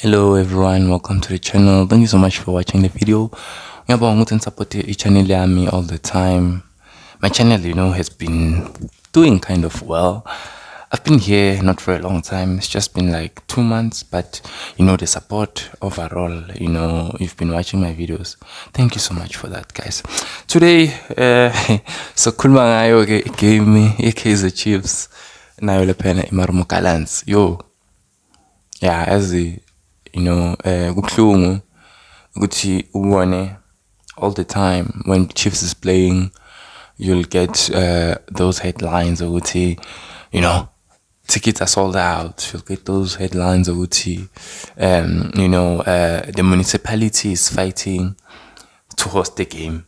Hello everyone, welcome to the channel. Thank you so much for watching the video. Ngiyabonga ukuthi support channel yami all the time. My channel, has been doing kind of well. I've been here not for a long time. It's just been like 2 months, but the support overall, you've been watching my videos. Thank you so much for that, guys. Today, so khuluma ngayo ke game Kaizer Chiefs nayo lephana imarumukalans. Yeah, as kubuhlungu ukuthi ubone all the time when Chiefs is playing, you'll get those headlines ukuthi tickets are sold out. You'll get those headlines ukuthi the municipality is fighting to host the game,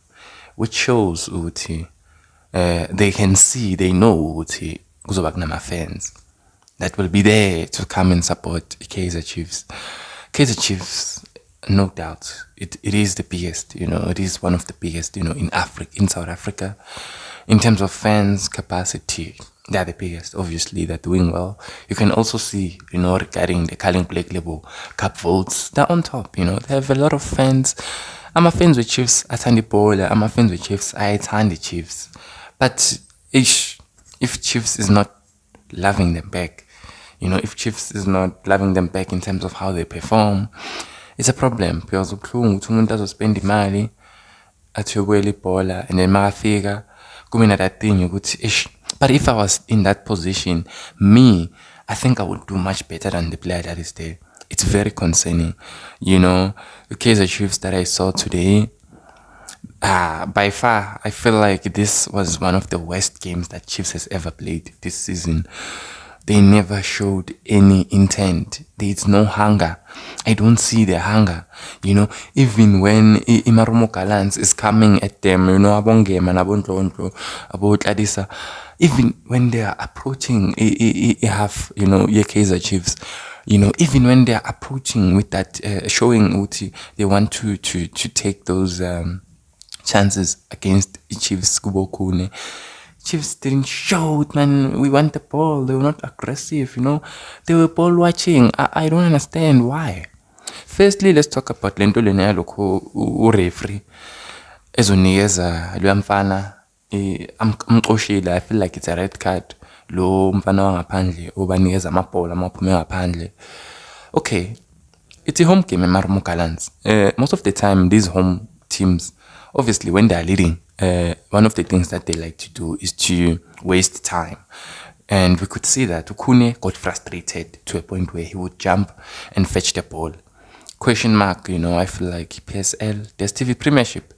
which shows ukuthi they know ukuthi kuzoba kunama fans that will be there to come and support Kaizer Chiefs. Kaizer Chiefs, no doubt, it is the biggest, it is one of the biggest, in South Africa. In terms of fans capacity, they're the biggest. Obviously, they're doing well. You can also see, regarding the Carling Black Label Cup votes, they're on top, they have a lot of fans. I'm a fan with Chiefs, I turn the ball, I'm a fan with Chiefs, I turn the Chiefs. But if Chiefs is not loving them back, if Chiefs is not loving them back in terms of how they perform, it's a problem. Because umuntu azospend imali athiyobuyela ibhola and then makafika kumina that thing ukuthi but if I was in that position, I think I would do much better than the player that is there. It's very concerning. The Kaizer Chiefs that I saw today, by far, I feel like this was one of the worst games that Chiefs has ever played this season. They never showed any intent. There's no hunger. I don't see the hunger. Even when Imarumokalans is coming at them, Abongema, Abondlondlo, Abotladisa, even when they are approaching Kaizer Chiefs, even when they are approaching with that, showing Uti, they want to take those chances against Chiefs Kubokune. Chiefs didn't show it, man. We want the ball. They were not aggressive, They were ball watching. I don't understand why. Firstly, let's talk about Lento Lenelo referee. Ezonikeza luyamfana amxoshile. I feel like it's a red card. Lo mfana wangaphandle obanikeza amabhola amaphume ngaphandle. Okay. It's a home game in Marumukalans. Most of the time these home teams, obviously when they are leading, one of the things that they like to do is to waste time. And we could see that Ukune got frustrated to a point where he would jump and fetch the ball. Question mark, I feel like PSL, there's TV Premiership,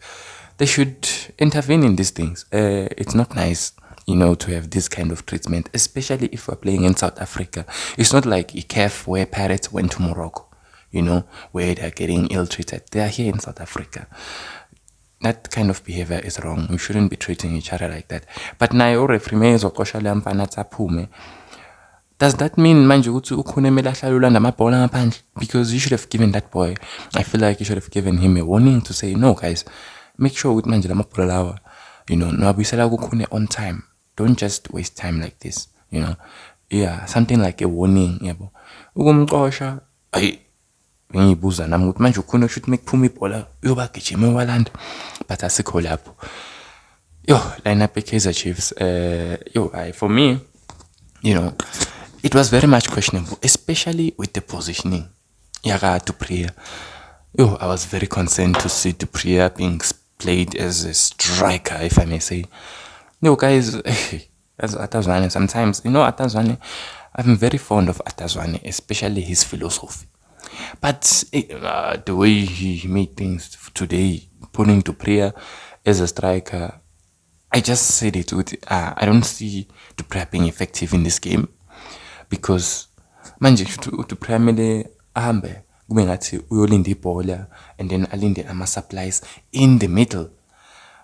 they should intervene in these things. It's not nice, to have this kind of treatment, especially if we're playing in South Africa. It's not like ICAF where Pirates went to Morocco, where they're getting ill-treated. They are here in South Africa. That kind of behavior is wrong. We shouldn't be treating each other like that. But now referee does that mean because you should have given that boy, I feel like you should have given him a warning to say, no guys, make sure with manjela mapolalawa, on time. Don't just waste time like this, Yeah, something like a warning, ngiyibuza nami ukuthi manje ukhona should make phuma ibhola uyobagijima ewalanda but asikho lapho lineup Kaizer Chiefs for me it was very much questionable, especially with the positioning yaka Dupree. I was very concerned to see Dupree being played as a striker, if I may say. Guys, as Atazwane, sometimes Atazwane, I'm very fond of Atazwane, especially his philosophy. But the way he made things today, putting to prayer as a striker, I just said it with I don't see the prayer being effective in this game because manje to prayer mele ahambe kube ngathi uyolinda ibhola and then alinde ama supplies in the middle.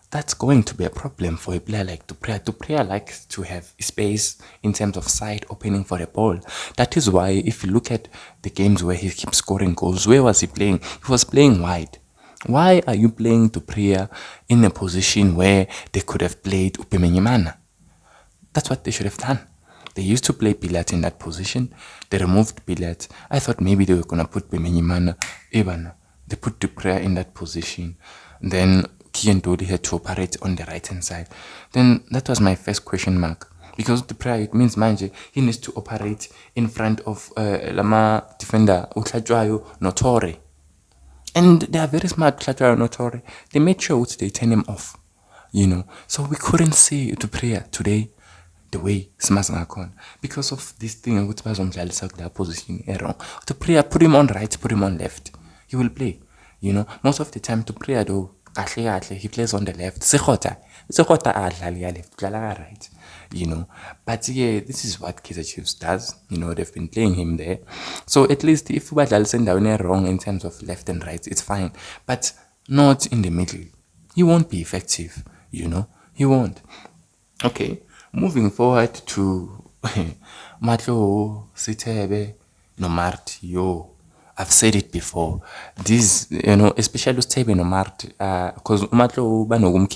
That's going to be a problem for a player like Dupree. Dupree likes to have space in terms of side opening for the ball. That is why if you look at the games where he keeps scoring goals, where was he playing? He was playing wide. Why are you playing Dupree in a position where they could have played Upemenyimana? That's what they should have done. They used to play Pilat in that position. They removed Pilat. I thought maybe they were going to put Bemenyimana. Even they put Dupré in that position. Then Kian Dodi had to operate on the right hand side. Then that was my first question mark. Because Dupré, it means Manje, he needs to operate in front of Lama defender, Utlajwayo, Notore. And they are very smart, Utlajwayo, Notore. They made sure they turn him off. So we couldn't see Dupré today the way Smazangakon because of this thing with that position wrong. Dupré, put him on right, put him on left. He will play. Most of the time Dupré though, he plays on the left. Sekota left, right. But yeah, this is what Kaizer Chiefs does. They've been playing him there. So at least if Ubadlal send down wrong in terms of left and right, it's fine. But not in the middle. He won't be effective. He won't. Okay, moving forward to Matlo, Sitebe, Nomart, I've said it before. This, especially Sitebe Nomart, because Matlo Banogum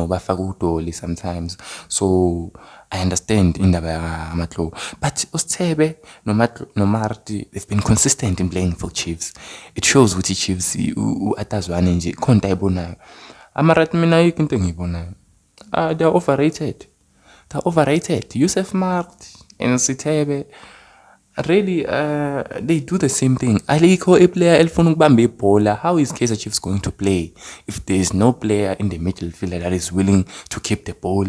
bafaka sometimes. So I understand in the Matlo. But Sitebe, Nomart, they've been consistent in playing for Chiefs. It shows with the Chiefs, atazwanenje, konta Amarat mina ikinto ngibona. They're overrated. Yusuf Mart and Sitebe, really, they do the same thing. Aliko a player elfonu bambe bowler. How is Kaizer Chiefs going to play if there is no player in the midfield that is willing to keep the ball?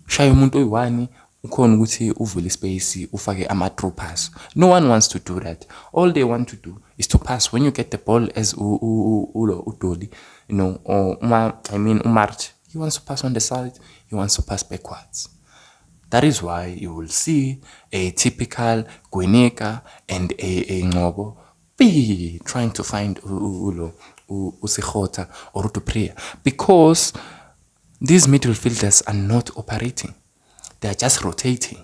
Shaya umuntu oyi-1 ukhona ukuthi uvule space ufake ama-through pass. No one wants to do that. All they want to do is to pass when you get the ball as Udoli, or Umart. He wants to pass on the side, he wants to pass backwards. That is why you will see a typical Gweneka and a Ngobo be trying to find Usikhota or Dupré, because these midfielders are not operating. They are just rotating,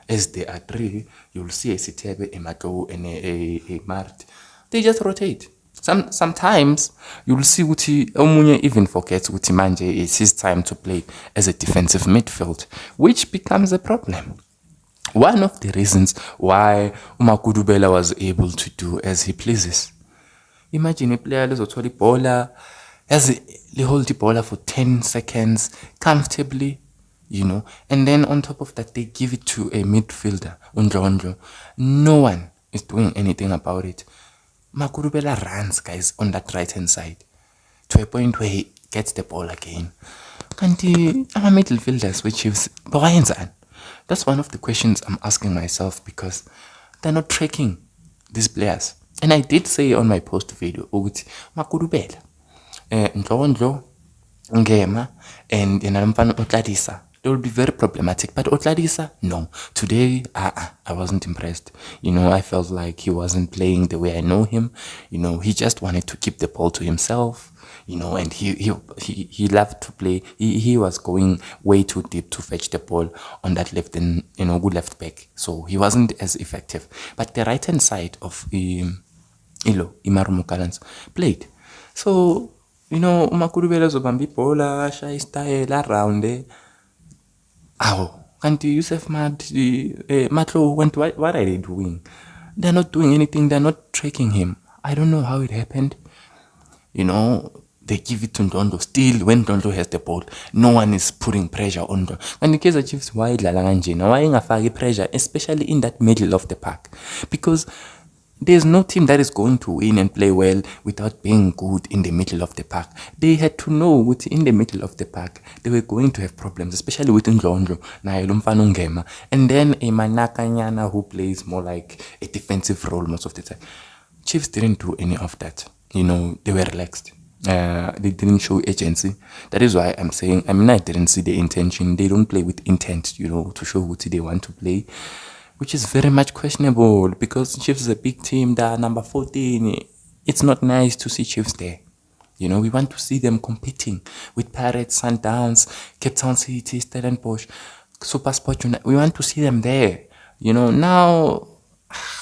as they are three. You'll see a Sitebe, a Mato, and a Mart. They just rotate. Sometimes you'll see Uti Omunye even forgets Uti Manje. It's his time to play as a defensive midfield, which becomes a problem. One of the reasons why Umakudubela was able to do as he pleases. Imagine a player who's a bowler, he hold the bowler for 10 seconds comfortably, and then on top of that, they give it to a midfielder, Unjo. No one is doing anything about it. Makurubela runs, guys, on that right-hand side to a point where he gets the ball again. And our midfielders, which is that's one of the questions I'm asking myself, because they're not tracking these players. And I did say on my post video, Makurubela, Njo, Ngema, and Otladisa, they will be very problematic. But Otladisa, no. Today, I wasn't impressed. I felt like he wasn't playing the way I know him. He just wanted to keep the ball to himself. And he loved to play. He was going way too deep to fetch the ball on that left and good left back. So he wasn't as effective. But the right hand side of Imaru Mukalans played. So Umakurubela zobambi bola, shy style around there. Can't Yusuf Matlo went, what are they doing? They're not doing anything. They're not tracking him. I don't know how it happened. They give it to Ndondo. Still, when Ndondo has the ball, no one is putting pressure on Ndondo. And the Kaizer Chiefs, why ngafaki pressure, especially in that middle of the park? Because there's no team that is going to win and play well without being good in the middle of the park. They had to know in the middle of the park they were going to have problems, especially with Ndlondlo, and then a Manakanyana who plays more like a defensive role most of the time. Chiefs didn't do any of that. They were relaxed. They didn't show agency. That is why I'm saying, I didn't see the intention. They don't play with intent, to show what they want to play, which is very much questionable, because Chiefs is a big team. They are number 14. It's not nice to see Chiefs there. We want to see them competing with Pirates, Sundowns, Cape Town City, Stellenbosch, SuperSport. We want to see them there. Now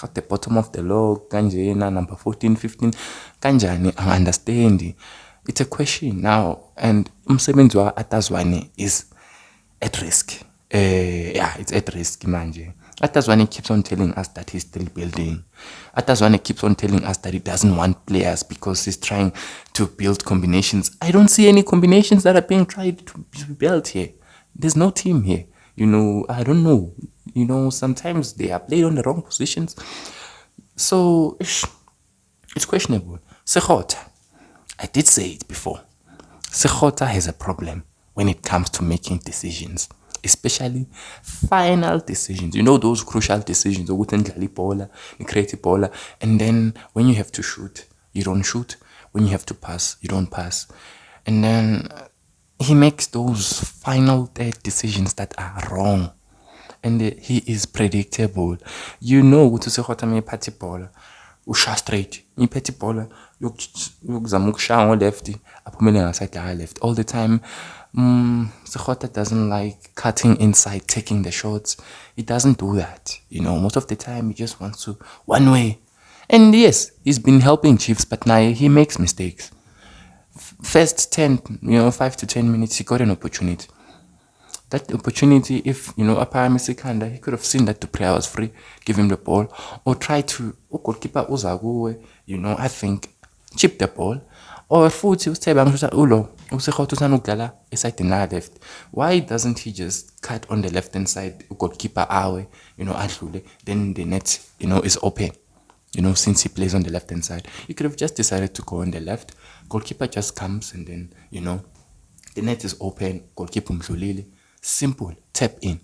at the bottom of the log, Kanjena, number 14, 15, Kanjani, I understand. It's a question now, and Umsebenzi Atazwane is at risk. Yeah, it's at risk, manje. Atazwane keeps on telling us that he's still building. Atazwane keeps on telling us that he doesn't want players because he's trying to build combinations. I don't see any combinations that are being tried to be built here. There's no team here. I don't know. Sometimes they are played on the wrong positions. So, it's questionable. Sekota, I did say it before. Sekota has a problem when it comes to making decisions, especially final decisions. Those crucial decisions. You create a baller, and then when you have to shoot, you don't shoot. When you have to pass, you don't pass. And then he makes those final decisions that are wrong. And he is predictable. Ukuthi Sekota mephatha ibhola usha straight. Iphethe ibhola yokuzama ukushaya ngoleft aphumele ngaside left all the time. Sekota doesn't like cutting inside, taking the shots. He doesn't do that. Most of the time he just wants to one way. And yes, he's been helping Chiefs, but now he makes mistakes. First 5 to 10 minutes, he got an opportunity. That opportunity, if Apayamisikanda, he could have seen that Dupree was free, give him the ball, or try to goalkeeper Uzaguwe, I think, chip the ball. Or futhi usithebe ulo usekhothi usanugdlala eside na left. Why doesn't he just cut on the left hand side goalkeeper awe, adlule, then the net, is open. Since he plays on the left hand side. He could have just decided to go on the left. Goalkeeper just comes and then, the net is open, goalkeeper mdlulile. Simple, tap in.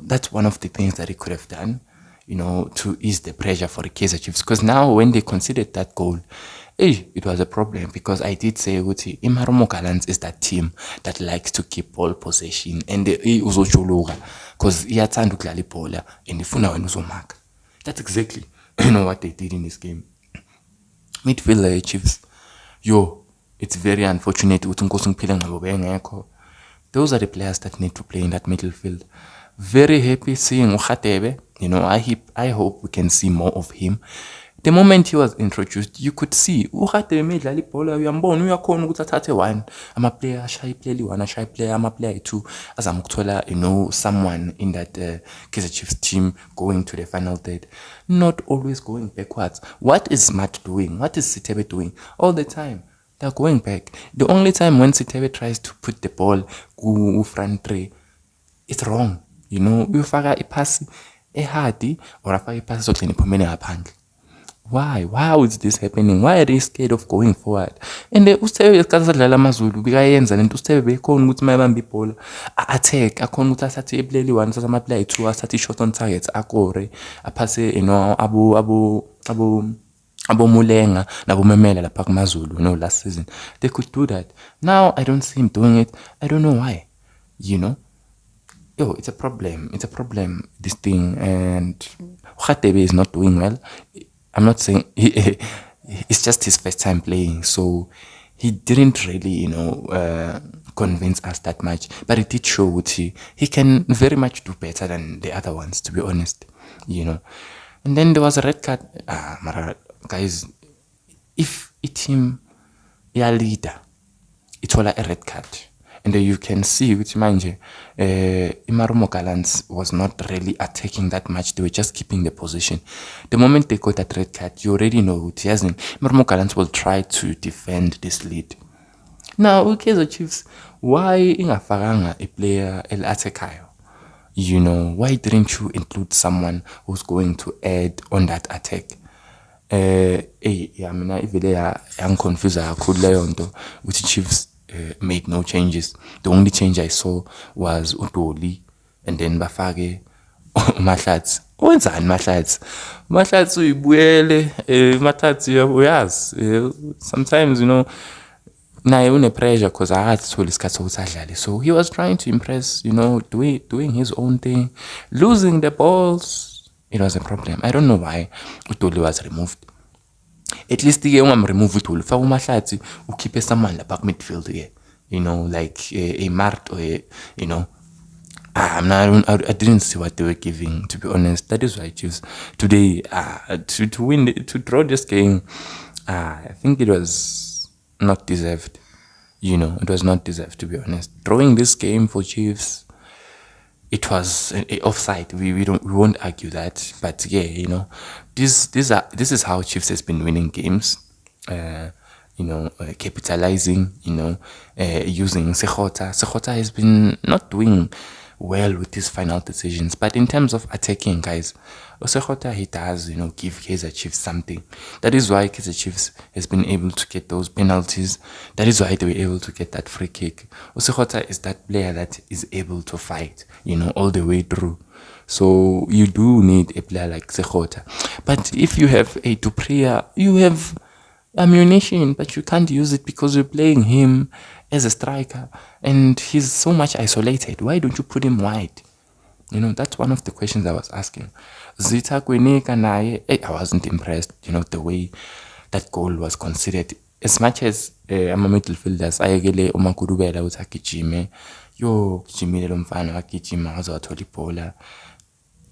That's one of the things that he could have done, to ease the pressure for the Kaizer Chiefs. Because now when they considered that goal, it was a problem because I did say ukuthi iMarumo Gallants is that team that likes to keep ball possession and uzojuluka because iyathanda ukudlala ibhola and ifuna wena uzomarka. That's exactly what they did in this game. Midfielder Chiefs, it's very unfortunate ukuthi Nkosi Ngiphile ngabo bengekho. Those are the players that need to play in that middle field. Very happy seeing Ukhatebe. I hope we can see more of him. The moment he was introduced, you could see Ukhatebe medlala ibhola uyambona uyakhona ukuthi athathe one. Ama player ashaye player one, ashaye player ama player two azama ukuthola someone in that Kaizer Chiefs team going to the final third. Not always going backwards. What is Smart doing? What is Sitebe doing? All the time. They're going back. The only time when Sitebe tries to put the ball front three, it's wrong. Ufaka ipasi ehadi or afaka ipasi sokleni phumele ngaphandle. Why? How is this happening? Why are they scared of going forward? And uSithebe esikhathi sadlala amaZulu bikayenza lento uSithebe bekhona ukuthi mayebamba ibhola attack akhona ukuthi athathe iplay one athathe ama play two athathe shot on target akore aphase abo Mulenga nabo Memela lapha kumaZulu last season they could do that. Now I don't see him doing it. I don't know why. It's a problem. It's a problem, this thing. And Ukhatebe is not doing well. I'm not saying it's just his first time playing, so he didn't really convince us that much, but it did show he can very much do better than the other ones, to be honest. And then there was a red card. Guys, if a team leader it's all a red card, and you can see which manje Imarumo Gallants was not really attacking that much. They were just keeping the position. The moment they got that red card, you already know it hasn't. Imarumo Gallants will try to defend this lead. Now, Kaizer Chiefs, why ingafakanga a player el attackayo? Why didn't you include someone who's going to add on that attack? Mina ivele yangiconfuse kakhulu leyo nto ukuthi Chiefs made no changes. The only change I saw was Udoli and then bafake Mahlatsi. Wenzani Mahlatsi? Mahlatsi uyibuyele Mahlatsi uyazi. Sometimes naye une pressure because I had to isikhathi. So he was trying to impress, doing his own thing, losing the balls. It was a problem. I don't know why Udoli was removed. At least the remove Udoli. Fa Mahlatsi keep someone back midfield here. Like a Mart or I didn't see what they were giving, to be honest. That is why I choose today to win, to draw this game. I think it was not deserved. It was not deserved, to be honest. Drawing this game for Chiefs, it was a offside. We won't argue that. But yeah, you know, this is how Chiefs has been winning games. Capitalizing, using Sekota. Sekota has been not doing well with his final decisions, but in terms of attacking, guys, Sekota, he does, give Kaizer Chiefs something. That is why Kaizer Chiefs has been able to get those penalties. That is why they were able to get that free kick. Sekota is that player that is able to fight, all the way through. So you do need a player like Sekota. But if you have a Dupria, you have ammunition, but you can't use it because you're playing him as a striker and he's so much isolated. Why don't you put him wide? That's one of the questions I was asking. Zita Kwenika naye, I wasn't impressed, the way that goal was considered. As much as I'm a midfielders, ayekele uMakhulubela uthi agijime, yo gijimile lo mfana wagijima waze wathola ibhola.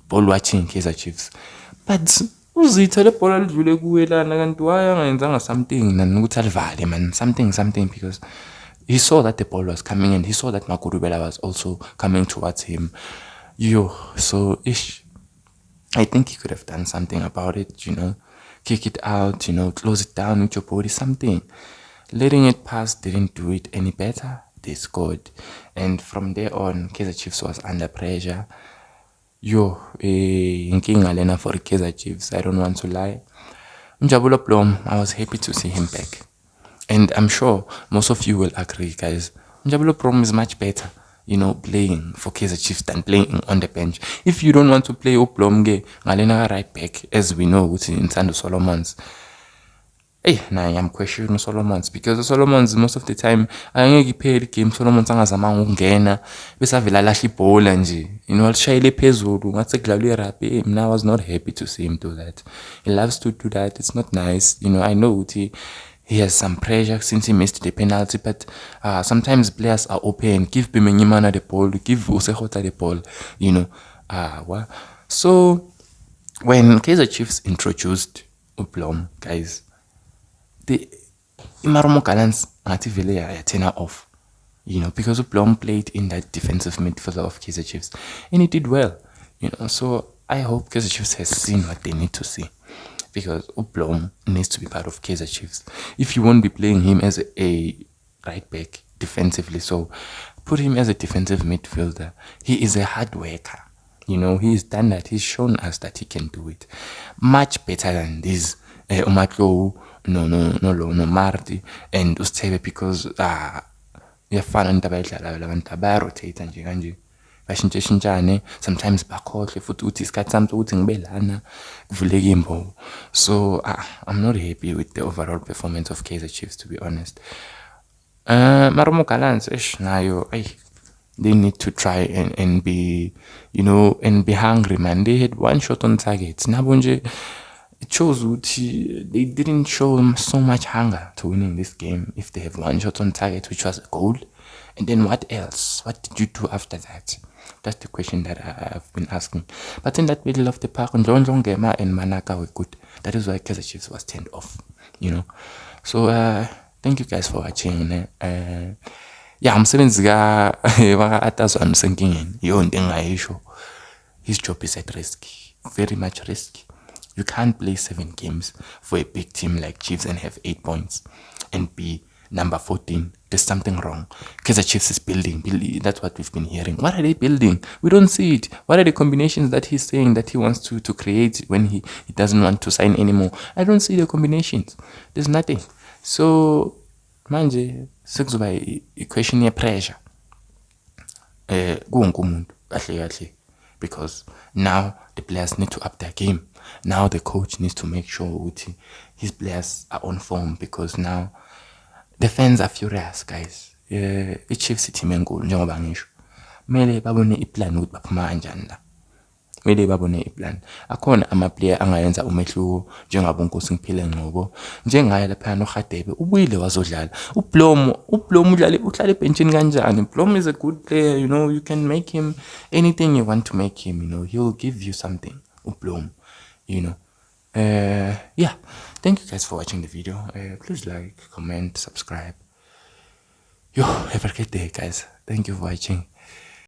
Ball watching Kaizer Chiefs. But uzitha le bhola lidlule kuwe lana kanti wayangenzanga something nanokuthi alivale man, something, because he saw that the ball was coming and he saw that Makhulubela was also coming towards him. So I think he could have done something about it, kick it out, close it down with your body, something. Letting it pass didn't do it any better. They scored, and from there on Kaizer Chiefs was under pressure. Inkinga lena for Kaizer Chiefs, I don't want to lie. Njabulo Blom, I was happy to see him back. And I'm sure most of you will agree, guys. Njabulo Blom is much better, playing for Kaizer Chiefs than playing on the bench. If you don't want to play Oblomge, ngalena right back, as we know, it's in Sando Solomons. I'm questioning Solomons because Solomons most of the time angeke iphele game Solomons angazamanga ukungena bese avela lahla ibhola nje alishayile phezulu ngathi sekudlalwe rugby. I was not happy to see him do that. He loves to do that. It's not nice. I know he has some pressure since he missed the penalty, but sometimes players are open. Give Bimenyimana the ball, give Usekota the ball, So when Kaizer Chiefs introduced Ublom, guys, the Imaromo Galans Ativile turn off, because Ublom played in that defensive midfielder of Kaizer Chiefs and he did well, So I hope Kaizer Chiefs has seen what they need to see, because Ublom needs to be part of Kaizer Chiefs. If you won't be playing him as a right back defensively, so put him as a defensive midfielder. He is a hard worker. He's done that. He's shown us that he can do it much better than this Umatlo, no Marty and Ustebe, because uyafana indaba edlala labantu abarotate nje kanje bashintshane sometimes bakhohle futhi uthi isikhathi sami sokuthi ngibe lana kuvuleka imbobo. So I'm not happy with the overall performance of Kaizer Chiefs, to be honest. Maromo Galants nayo they need to try and be and be hungry, man. They had one shot on target. Nabonje, it shows they didn't show so much hunger to winning this game if they have one shot on target, which was a goal. And then what else? What did you do after that? That's the question that I've been asking. But in that middle of the park, John Gema and Manaka were good. That is why Kaizer Chiefs was turned off, So thank you guys for watching. Umsebenzi ka-Atazwa Msenkingeni yiyo into engingayisho. His job is at risk, very much risk. You can't play 7 games for a big team like Chiefs and have 8 points and be number 14. There's something wrong. Kaizer Chiefs is building. That's what we've been hearing. What are they building? We don't see it. What are the combinations that he's saying that he wants to create when he doesn't want to sign anymore? I don't see the combinations. There's nothing. So manje sekuzoba i-question ye-pressure kuwonke umuntu kahle, because now the players need to up their game. Now the coach needs to make sure his players are on form, because now the fans are furious, guys. I-Chiefs team enkulu njengoba ngisho kumele babone iplan ukuthi baphuma kanjani la. Kumele babone iplan. Akhona ama-player angayenza umehluko njengabo Nkosi Ngiphile Ngcobo, njengaye lapha noHadebe ubuyile wazodlala. Ublom uhlala ebenchini kanjani? Blom is a good player, you can make him anything you want to make him, he'll give you something. Ublom, thank you guys for watching the video. Please like, comment, subscribe. Have a great day, guys. Thank you for watching.